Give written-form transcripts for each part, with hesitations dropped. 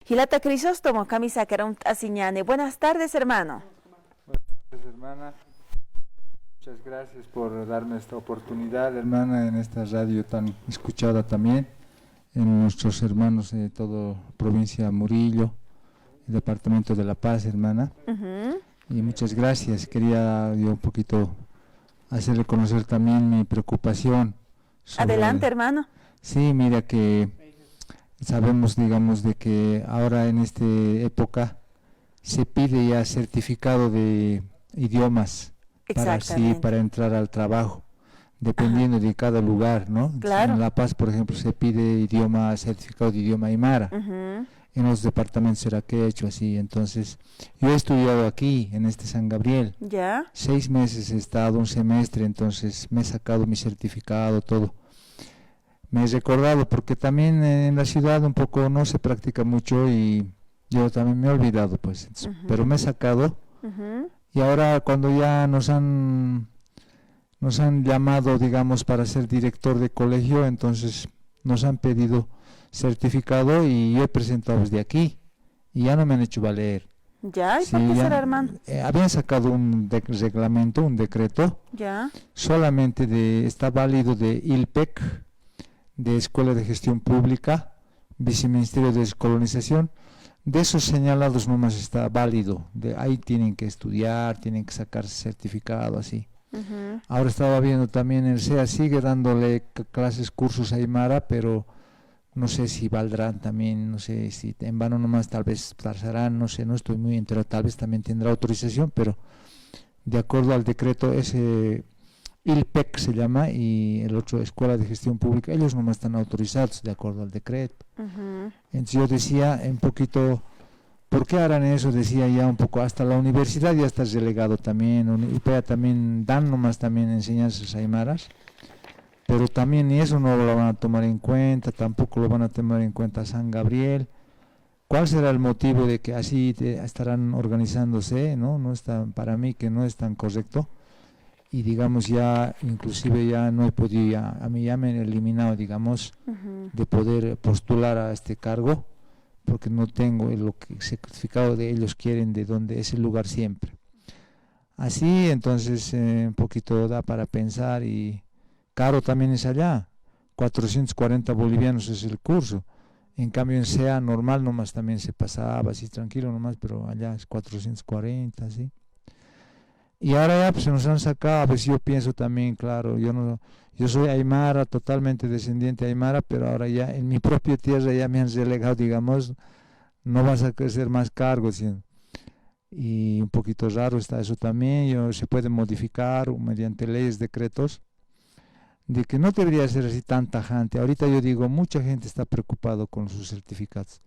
Hilata Crisóstomo, camisa Caram Asiñane. Buenas tardes, hermano. Buenas tardes, hermana. Muchas gracias por darme esta oportunidad, hermana, en esta radio tan escuchada también, en nuestros hermanos de toda provincia Murillo, el departamento de La Paz, hermana. Y muchas gracias. Quería yo un poquito hacerle conocer también mi preocupación. Adelante, hermano. Sí, mira que sabemos, digamos, de que ahora en esta época se pide ya certificado de idiomas para entrar al trabajo, dependiendo de cada lugar, ¿no? Claro. En La Paz, por ejemplo, se pide certificado de idioma aymara. En los departamentos será que he hecho así. Entonces, yo he estudiado aquí, en este San Gabriel. Ya. 6 meses he estado, un semestre, entonces me he sacado mi certificado, todo. Me he recordado, porque también en la ciudad un poco no se practica mucho y yo también me he olvidado, pues. Pero me he sacado. Y ahora cuando ya nos han llamado, digamos, para ser director de colegio, entonces nos han pedido certificado y yo he presentado desde aquí y ya no me han hecho valer. ¿Ya? ¿Y por qué será, hermano? Habían sacado un reglamento, un decreto, ya, solamente está válido de ILPEC, de Escuela de Gestión Pública, Viceministerio de Descolonización. De esos señalados nomás está válido, de ahí tienen que estudiar, tienen que sacarse certificado, así. Ahora estaba viendo también el SEA, sigue dándole clases, cursos a Aymara, pero no sé si valdrán también, no sé si en vano nomás tal vez pasarán, no sé, no estoy muy enterado, tal vez también tendrá autorización, pero de acuerdo al decreto ese ILPEC se llama y el otro Escuela de Gestión Pública, ellos nomás están autorizados de acuerdo al decreto. Entonces yo decía un poquito, ¿por qué harán eso? Decía ya un poco, hasta la universidad ya está relegado también, UPEA también dan nomás también enseñanzas aymaras, pero también eso no lo van a tomar en cuenta, tampoco lo van a tomar en cuenta San Gabriel. ¿Cuál será el motivo de que así estarán organizándose? No está, para mí que no es tan correcto. Y digamos ya, inclusive ya no he podido, a mí ya me han eliminado, digamos, de poder postular a este cargo, porque no tengo el certificado de ellos quieren de dónde es el lugar siempre. Así, entonces, un poquito da para pensar y caro también es allá, 440 bolivianos es el curso. En cambio en SEA normal nomás también se pasaba así tranquilo nomás, pero allá es 440, así. Y ahora ya pues se nos han sacado, a veces yo pienso también, claro, yo soy aymara, totalmente descendiente aymara, pero ahora ya en mi propia tierra ya me han relegado, digamos, no vas a crecer más cargos, ¿sí? Y un poquito raro está eso también, se puede modificar mediante leyes, decretos, de que no debería ser así tan tajante. Ahorita yo digo, mucha gente está preocupado con sus certificados.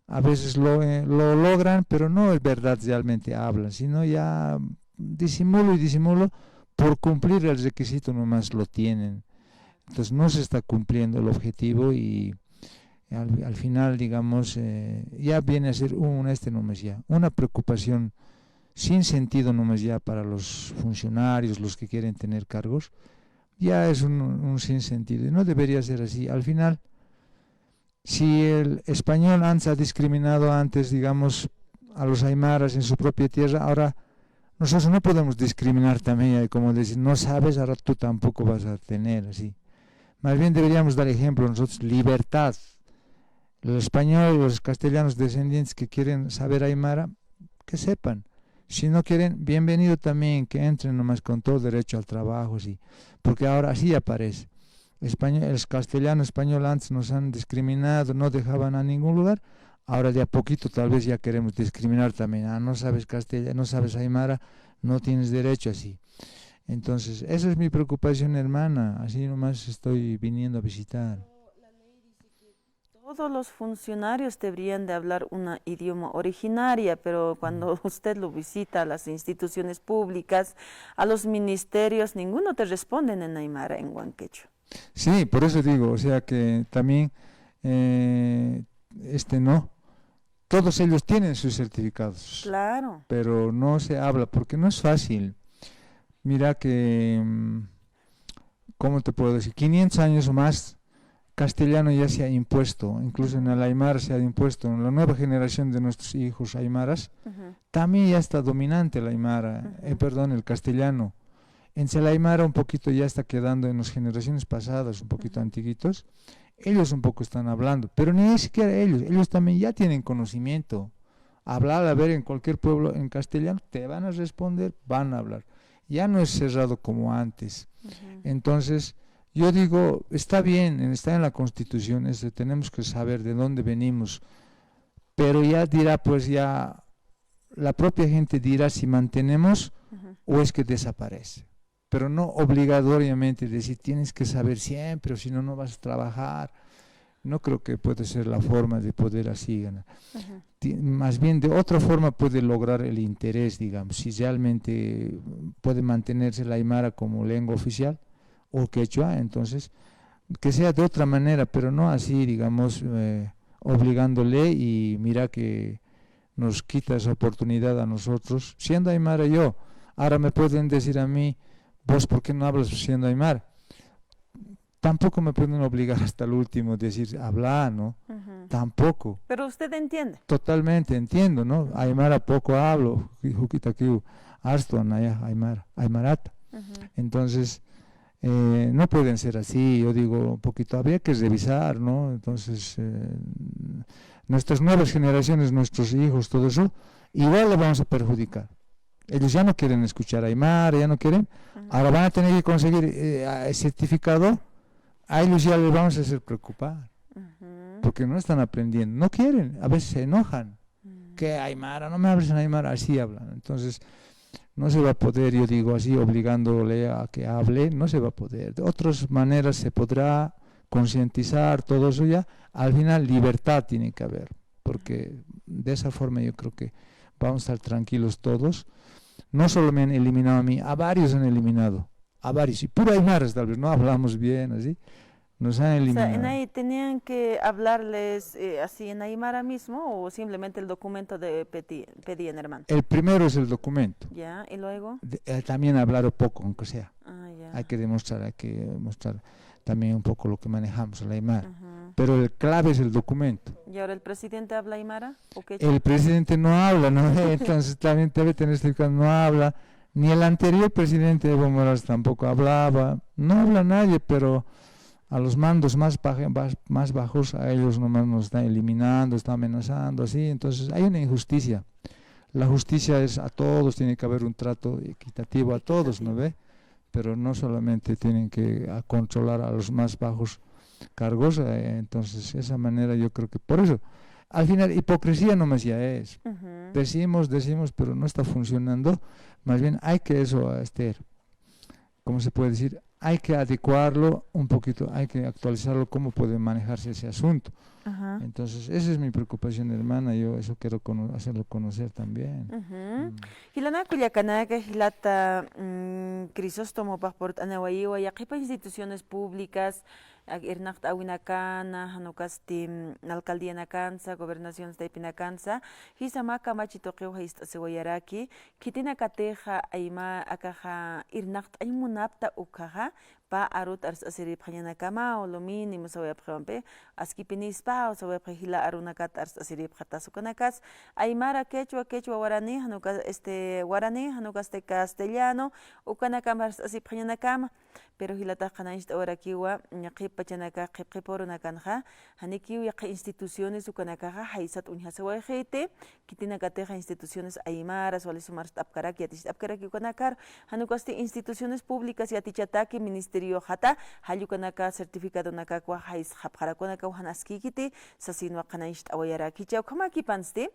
A veces lo logran, pero no es verdad realmente hablan, sino ya disimulo, por cumplir el requisito nomás lo tienen. Entonces no se está cumpliendo el objetivo y al final, digamos, ya viene a ser una preocupación sin sentido nomás ya para los funcionarios, los que quieren tener cargos, ya es un sinsentido y no debería ser así. Al final, si el español antes ha discriminado antes, digamos, a los aymaras en su propia tierra, ahora nosotros no podemos discriminar también, como decir, no sabes, ahora tú tampoco vas a tener, así. Más bien deberíamos dar ejemplo nosotros, libertad. Los españoles, los castellanos descendientes que quieren saber aymara, que sepan. Si no quieren, bienvenido también, que entren nomás con todo derecho al trabajo, sí. Porque ahora así aparece. Los castellanos españoles antes nos han discriminado, no dejaban a ningún lugar. Ahora de a poquito tal vez ya queremos discriminar también. No sabes castellano, no sabes aymara, no tienes derecho así. Entonces, esa es mi preocupación, hermana. Así nomás estoy viniendo a visitar. La ley dice que todos los funcionarios deberían de hablar un idioma originaria, pero cuando usted lo visita a las instituciones públicas, a los ministerios, ninguno te responde en aymara, en huanquecho. Sí, por eso digo, o sea que también no. Todos ellos tienen sus certificados. Claro. Pero no se habla porque no es fácil. Mira que, ¿cómo te puedo decir? 500 años o más castellano ya se ha impuesto, incluso en el Aymara se ha impuesto, en la nueva generación de nuestros hijos aymaras, también ya está dominante el Aymara, perdón, el castellano. En el Aymara un poquito ya está quedando en las generaciones pasadas, un poquito antiguitos, ellos un poco están hablando, pero ni siquiera ellos también ya tienen conocimiento. Hablar, a ver, en cualquier pueblo en castellano, te van a responder, van a hablar. Ya no es cerrado como antes. Entonces, yo digo, está bien, está en la Constitución, tenemos que saber de dónde venimos, pero ya dirá, pues ya, la propia gente dirá si mantenemos o es que desaparece. Pero no obligatoriamente decir, tienes que saber siempre, o si no, no vas a trabajar. No creo que puede ser la forma de poder así ganar. Más bien, de otra forma puede lograr el interés, digamos, si realmente puede mantenerse la aymara como lengua oficial, o quechua, entonces, que sea de otra manera, pero no así, digamos, obligándole, y mira que nos quita esa oportunidad a nosotros. Siendo aymara yo, ahora me pueden decir a mí, vos, ¿por qué no hablas siendo aymara? Tampoco me pueden obligar hasta el último, decir, habla, ¿no? Tampoco. Pero usted entiende. Totalmente entiendo, ¿no? Aymara poco hablo, Jukitakiu, Arston, Aymarata. Entonces, no pueden ser así, yo digo, un poquito, habría que revisar, ¿no? Entonces, nuestras nuevas generaciones, nuestros hijos, todo eso, igual le vamos a perjudicar. Ellos ya no quieren escuchar Aymara, ya no quieren, ahora van a tener que conseguir certificado, a ellos ya les vamos a hacer preocupar, porque no están aprendiendo, no quieren, a veces se enojan, que Aymara, no me hables en Aymara, así hablan. Entonces, no se va a poder, yo digo así, obligándole a que hable, no se va a poder. De otras maneras se podrá concientizar, todo eso ya. Al final, libertad tiene que haber, porque de esa forma yo creo que vamos a estar tranquilos todos. No solo me han eliminado a mí, a varios han eliminado, a varios, y puro aymaras tal vez, no hablamos bien, así, nos han eliminado. O sea, ¿en ahí tenían que hablarles así en aymara mismo o simplemente el documento de pedían, hermano? El primero es el documento. Ya, ¿y luego? También hablar poco, aunque sea. Ya. Hay que demostrar también un poco lo que manejamos, el aymara. Pero el clave es el documento. ¿Y ahora el presidente habla aymara? El presidente no habla, ¿no? Entonces también debe tener certificado, no habla. Ni el anterior presidente Evo Morales tampoco hablaba. No habla nadie, pero a los mandos más bajos, a ellos nomás nos están eliminando, están amenazando, así. Entonces hay una injusticia. La justicia es a todos, tiene que haber un trato equitativo a todos, ¿no ve? Pero no solamente tienen que controlar a los más bajos cargos, entonces de esa manera yo creo que por eso, al final hipocresía nomás ya es, decimos, pero no está funcionando, más bien hay que eso, ¿cómo se puede decir? Hay que adecuarlo un poquito, hay que actualizarlo, cómo puede manejarse ese asunto. Entonces esa es mi preocupación, hermana, yo eso quiero hacerlo conocer también. Hilana Culiacanaga, Hilata Crisóstomo Pasport Anahuayua, Yaquipa instituciones públicas, Irnacht Awinacana, Hanukasti, Alcaldía Nacansa, Gobernación de Pinacansa, Hisamaka Machitoqueo Hista Seguayaraki, Kitina Cateja, Aima, Akaja, Irnacht Aimunapta Ukaja, pa arut ars asiri phanyana kama o lo mínimo sa web khompe aski pinis pa o sa web khila arunakat ars asiri phata sukanakas aymara quechua guarani hanuka guarani hanuka castellano ukanaka ars asiri phanyana kama pero hilata khanaish ahora kiwa nyaqi pachanaka qiporuna kanja haniki yaqi instituciones ukanaka haisat unya sa wajete kitina kateja instituciones aymara wali sumar tapkarak yatish tapkarak ukanakar hanuka instituciones públicas yatichataki ministerio hata hayukanaka certificado naka kwa hais haparakonaka hanaskikiti sasinwa kanaish awayara kichau kamaki panste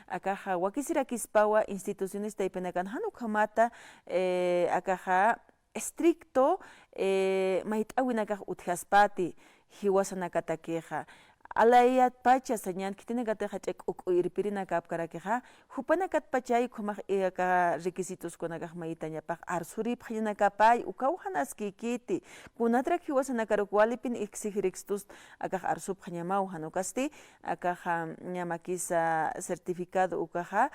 akaha wakisira kispawa instituciones taipenakan hanukamata akaha estricto maitawinaka uthaspati hiwasanakatakeja alayat pacha sañan kitine gateja chek irpirina kapkarakeja hupanakat pachay kumak ka requisitos konaka maitaña pak arsuri phayna kapay ukawhanas kikiti kunatra hiwasanakaro kualipin exigirextus akaj arsup phanyamau hanukasti akaja ñamakisa certificado ukaja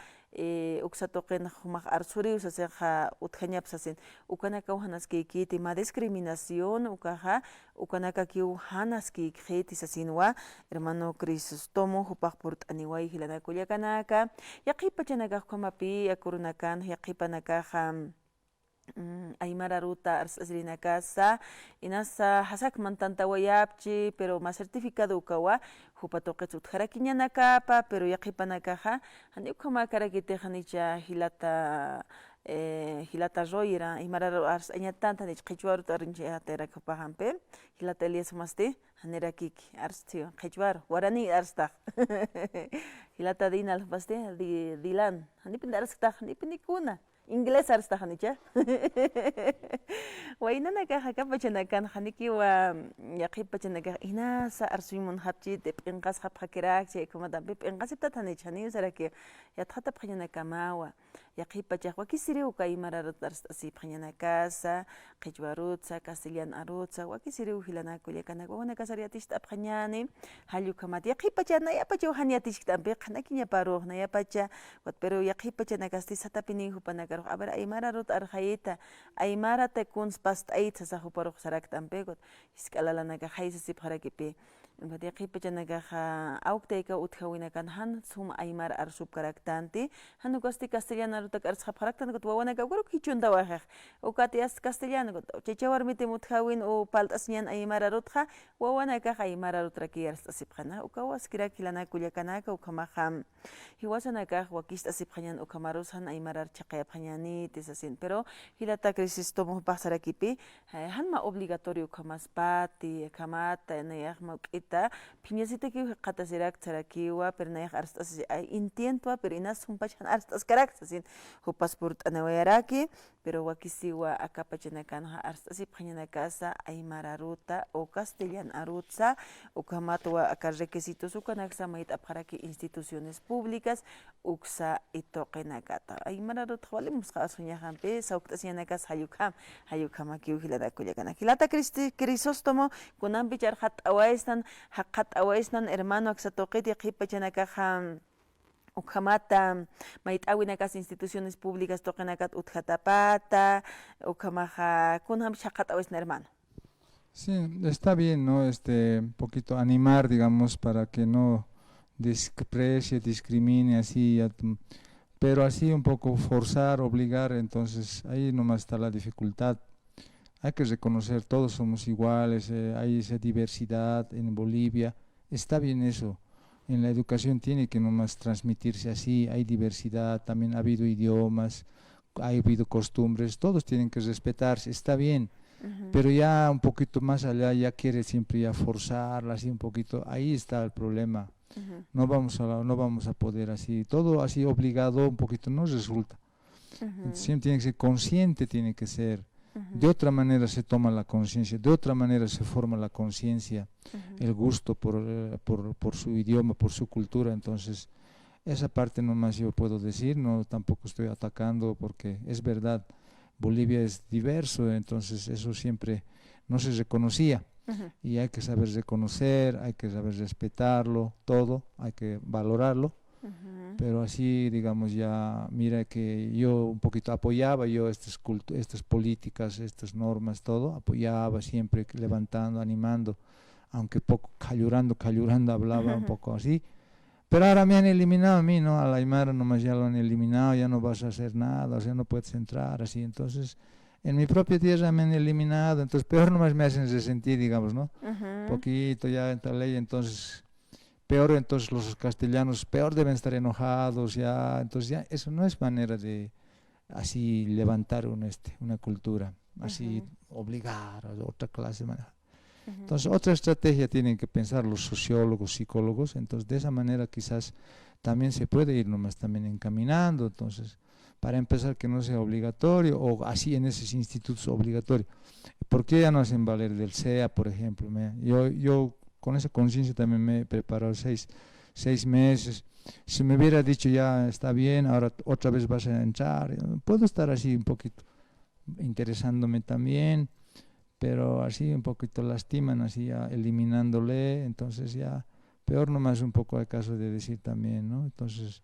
uksatoqen humaq arsuri usasenja utjañapsasen ukanaka uhanaskiki ma discriminación ukanaka ki uhanaski kheti sasinwa hermano Crisóstomo hupaq purt'aniway hilanakullakanaka yaqipachanaka qamapi akurunakan yaqipanakaja Aymara ruta arsasrina casa inasa hasakman tantawayapchi pero más certificado ukawa hupatoqet utjarakiñanakapa pero yaqipanakaja hani ukama karakitejanicha hilata roira aymara ars añatanta nich qhichwaru tarinchi aterakupahampe hilata Elias masti hanerakiki arstio qhichwaru guarani arstaq hilata dinal pasti dilan hanipin arstaq nipinikuna inglés arstaqanicha waynanaka hakapachanakan hanikiwa yaqipachanaka inasa arsuimun hapchi p'inqas hapqakirakchi kumatampi p'inqasiptatanichani saraki yatqata phañanakamawa yaqipachaq wakisiriuka imararut arsiphañanakasa qhichwarutsa castellano arutsa wakisiriu hilanakullakanaka wawanakasariatishta aphañani hallukamati yaqipacha nayapacha uhaniatishktampi qhanakiñaparuq nayapacha pero yaqipachanakasti satapini hupanaka a ver aymara rut arjayita aymara tekuns past'ayta sajuparuq saraktampigut isk'alalanaka haysasip harakipi qipachanakaja awktayka utjawinakan han suma aymara arshup karaktanti hanukasti castellano arutak arsqap karaktantikut wawanaka ukuru kichunta wajaq ukati as castellano chaycha warmiti utjawin u paltas ñan aymara rutqa wawanaka aymara rutraki arstasipqana ukawaskirakilanakulakanaka ukamaja hiwasanaka wakistasipqañan ukamarus han aymara archaqayapqañanitis asin pero hilata Crisóstomo pasarakipi hanma obligatorio ukamaspati kamata nayaqma uk'ita phiñasita kiwa qatasirak charakiwa pero nayaq arstas intentwa pero inas humpachan arstas karak asin hu pasport anawayaraki pero wakisiwa akapachanakanja arstasipqañanakasa aymara ruta o castellano arutsa ukamatwa aka requisitos ukanaksa mayta apqaraki instituciones públicas uksa itoqinakata aymara ruta walimusqa asuñajanpi sawkt'asyanakaas hayukhamaki hilanakullakanaka hilata Crisóstomo kunanpi char qhat'awaysnan hermano aksatoqiti qhipachanakaja ukhamata mayt'awinakas instituciones públicas toqinakat utjatapata ukhamaja kunanpi qhat'awaysna hermano. Sí, está bien, ¿no? Un poquito animar, digamos, para que no desprecie, discrimine, así, pero así un poco forzar, obligar, entonces ahí nomás está la dificultad. Hay que reconocer, todos somos iguales, hay esa diversidad en Bolivia, está bien eso. En la educación tiene que nomás transmitirse así, hay diversidad, también ha habido idiomas, ha habido costumbres, todos tienen que respetarse, está bien. Pero ya un poquito más allá, ya quiere siempre ya forzarla así un poquito, ahí está el problema. No vamos a poder así, todo así obligado un poquito no resulta. Siempre tiene que ser consciente, tiene que ser. De otra manera se toma la conciencia, de otra manera se forma la conciencia, el gusto por su idioma, por su cultura. Entonces, esa parte nomás yo puedo decir, no tampoco estoy atacando porque es verdad. Bolivia es diverso, entonces eso siempre no se reconocía y hay que saber reconocer, hay que saber respetarlo, todo, hay que valorarlo, pero así digamos ya, mira que yo un poquito apoyaba yo estas políticas, estas normas, todo, apoyaba siempre levantando, animando, aunque poco callurando hablaba un poco así. Pero ahora me han eliminado a mí, ¿no? A la Aymara nomás ya lo han eliminado, ya no vas a hacer nada, o sea, no puedes entrar, así. Entonces, en mi propia tierra me han eliminado, entonces peor nomás me hacen resentir, digamos, ¿no? Poquito ya esta ley, entonces, peor entonces los castellanos, peor deben estar enojados ya, entonces ya, eso no es manera de así levantar una cultura, así obligar a otra clase de manera. Entonces, otra estrategia tienen que pensar los sociólogos, psicólogos, entonces de esa manera quizás también se puede ir nomás también encaminando, entonces, para empezar que no sea obligatorio, o así en esos institutos obligatorio. ¿Por qué ya no hacen valer del CEA, por ejemplo? Yo con esa conciencia también me he preparado 6 meses. Si me hubiera dicho ya está bien, ahora otra vez vas a entrar, puedo estar así un poquito interesándome también, pero así un poquito lastiman, así ya eliminándole, entonces ya peor nomás un poco al caso de decir también, ¿no? Entonces,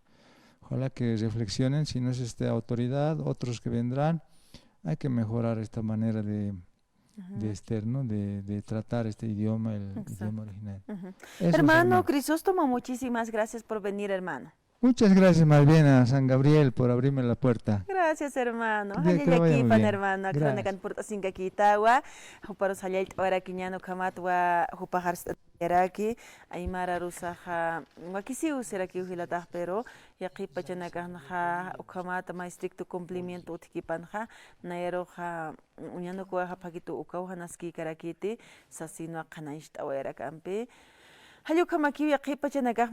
Ojalá que reflexionen, si no es esta autoridad, otros que vendrán, hay que mejorar esta manera de ¿no? de tratar este idioma, el idioma original. Eso, Hermano Crisóstomo, muchísimas gracias por venir, hermano. Muchas gracias más bien a San Gabriel por abrirme la puerta. Gracias, hermano. Que le vaya muy bien. Hermano. Kronekan purta singa kitawa. Huparos hayait ora kiñano kamatwa hupahar yaraki. Aymara rusaha wakisi usiraki uhilatah pero yaqipa chanakanja ukamata ma estricto cumplimiento utikipanja. Nairoja uñano kuaja paquito ukauja naski karakiti. Sasino kanaish tawera kampi. Hayo kamaki yaqipa chanakaj